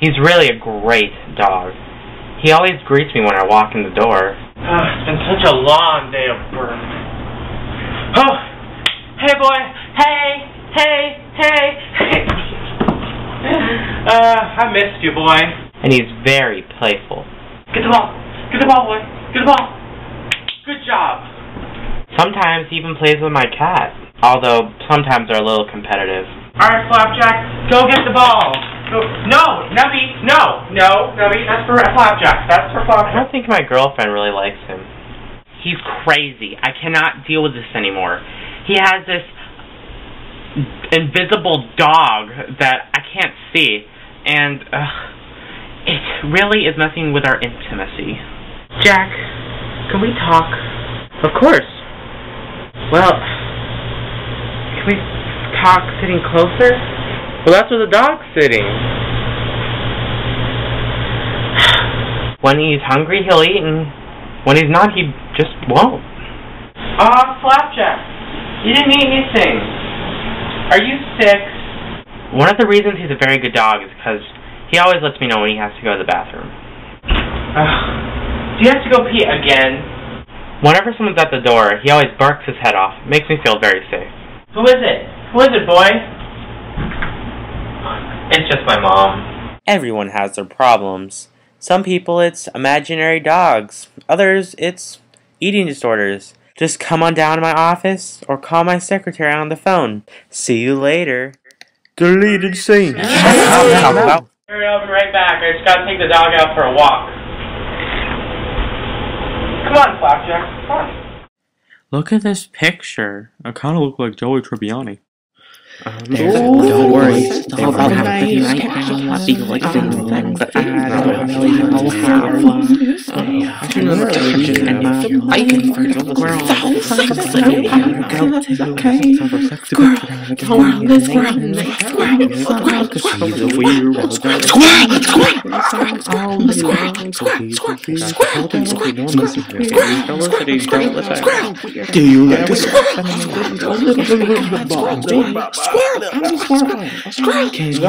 He's really a great dog. He always greets me when I walk in the door. It's been such a long day of work. Oh! Hey, boy! Hey! I missed you, boy. And he's very playful. Get the ball! Get the ball, boy! Get the ball! Good job! Sometimes he even plays with my cat, although sometimes they're a little competitive. Alright, Flapjack, go get the ball! Go. No, Nubby, no, Nubby, that's for Flapjack, that's for Flapjack. I don't think my girlfriend really likes him. He's crazy. I cannot deal with this anymore. He has this invisible dog that I can't see, and it really is messing with our intimacy. Jack, can we talk? Of course. Well, can we talk sitting closer? Well, that's where the dog's sitting. When he's hungry, he'll eat, and when he's not, he just won't. Flapjack, you didn't eat anything. Are you sick? One of the reasons he's a very good dog is because he always lets me know when he has to go to the bathroom. Do you have to go pee again? Whenever someone's at the door, he always barks his head off. It makes me feel very safe. Who is it? Who is it, boy? It's just my mom. Everyone has their problems. Some people it's imaginary dogs. Others it's eating disorders. Just come on down to my office or call my secretary on the phone. See you later. Deleted scene. Hurry, I'll be right back. I just gotta take the dog out for a walk. Come on, Flapjack. Come on. Look at this picture. I kind of look like Joey Tribbiani. Don't worry. They're all happy right now. I feel like doing things that I don't really know how. I know the tension and you're fighting for the squirrel. Okay. Squirrel. Around this squirrel. Do you like a squirrel? Squirrel! Can you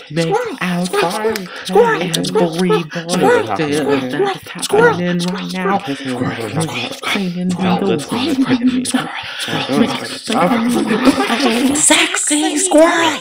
make out squirrel! And breathe squirrel! In right now. Squirrel! Sexy squirrel!